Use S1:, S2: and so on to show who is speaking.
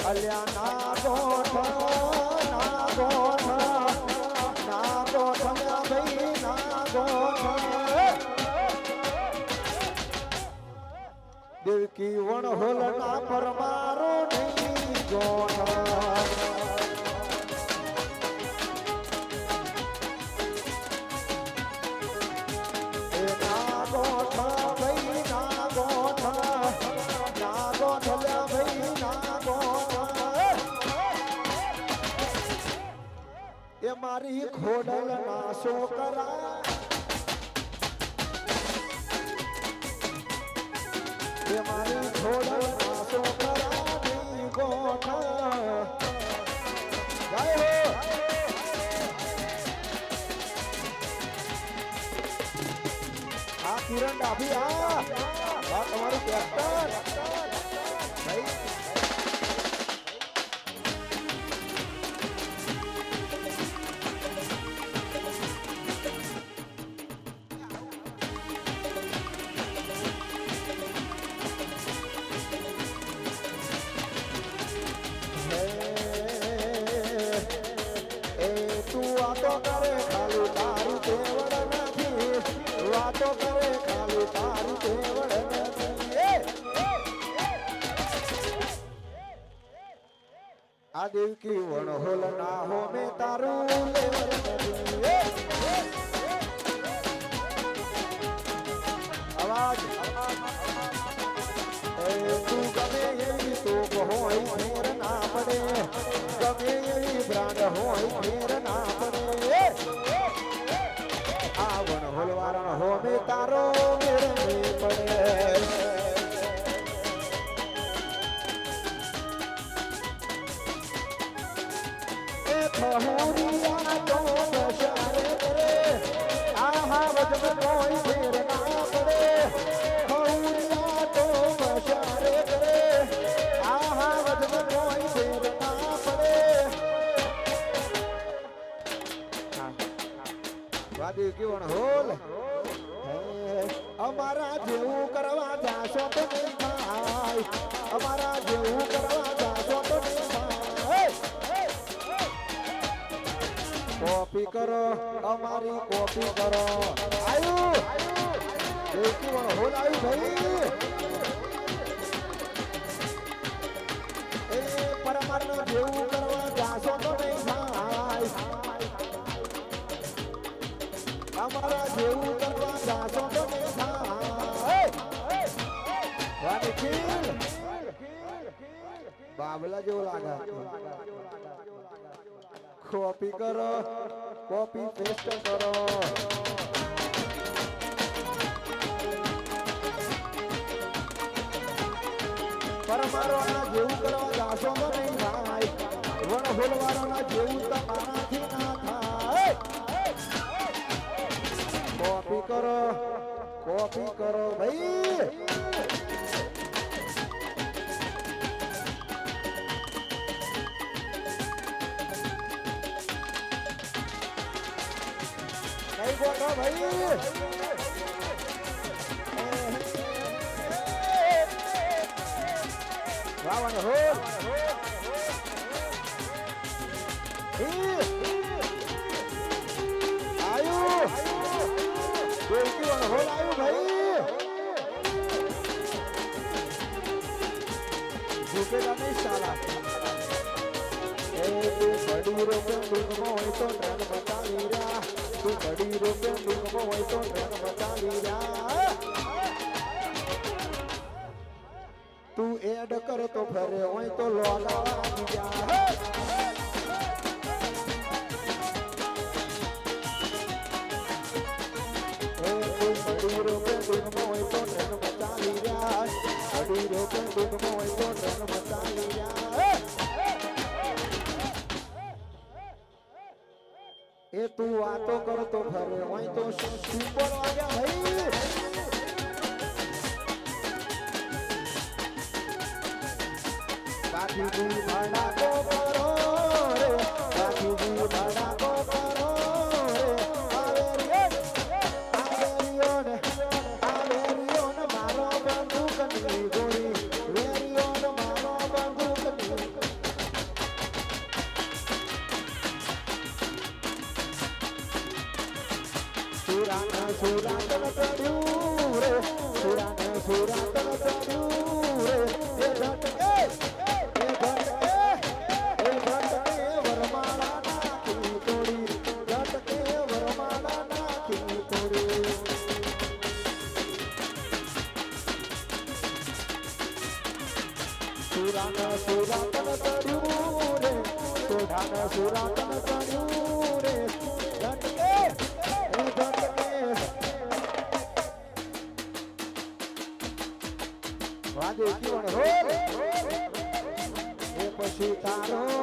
S1: અલ્યા ના ગોઠ ના ગોઠ ના ગોઠ ભાઈ ના ગોઠ દેવકી વણહોલ ના પરમારો નહીં ગોઠ મારી ખોડલ નાશો કરા એ મારી ખોડલ નાશો કરા ગોઠા જય હો આ કિરણ ડાભી આ તમારું કેપ્ટન ભાઈ વાતો કરે ખાલી તારી તેવડ નથી વાતો કરે ખાલી તારી તેવડ નથી આ દેવકી વણહોલ ના હો મે તારું લેવડ નથી અવાજ તું ગમે એવી તો હોય ફેર ના પડે ગમે એવી બ્રાન્ડ હોય ફેર ના પડે આ વણહોલ વારણ હો મે તારો મેળ નહીં પડે એ ખહુરિયા તો દશારે કરે આહા વજન કોઈ ફેર ના પડે ખહુરિયા તો દશારે કરે આહા વજન કોઈ ફેર ના પડે વાદી કેવણ હોલ અમારા જેવું કરવા જાશો તો નહીં થાય અમારા જેવું કરવા જાશો તો નહીં થાય કોપી કરો અમારી કોપી કરો આયુ કેવણ હોલ આયુ ભાઈ એ પરમાત્મા જેવું કરવા જાશો તો નહીં થાય અમારા જેવું કરવા જાશો તો નહીં થાય બાબલા જેવું લાગે કોપી કરો કોપી પેસ્ટ કરો પરમારોના જેવું કરવા જાશો તો નહીં થાય વણહોલવાળાના જેવું તમારાથી ના થાય કોપી કરો ભાઈ કઈ ગોઠો ભાઈ રાવણ હો આયુ દેવકી વણહોલ આયુ ભાઈ ઝૂકેગા નહીં સાલા એ તું બડી રોકે દુઃખમાં હોય તો ટ્રેન બચાવી રહ્યા તું બડી રોકે દુઃખમાં હોય તો ટ્રેન બચાવી રહ્યા તું એડ કર તો ફરે હોય તો લોલા વાગી જા બડી રોકે દુઃખમાં હોય તો ટ્રેન બચાવી રહ્યા બડી રોકે દુઃખમાં હોય તો ટ્રેન બચાવી રહ્યા એ તું વાતો કરતો ફરે હોય તો શું બોલવા ગયા ભાઈ કાઠી દી ભાડા કો કરો રે કાઠી દી ભાડા કો કરો રે આવેરિયો ને મારો બંદૂક ની ગોળી વેરિયો ને મારો બંદૂક ની સુરાતન ચડ્યું રે સુરાને સુરાતન ચડ્યું રે એ ઘટકે વરમાળા નાખી તોડી ઘટકે વરમાળા નાખી તોડી સુરાને સુરાતન ચડ્યું રે સોઢાને સુરાતન ચડ્યું રે ઘટકે વાદે જીવન હો એ પછી તારો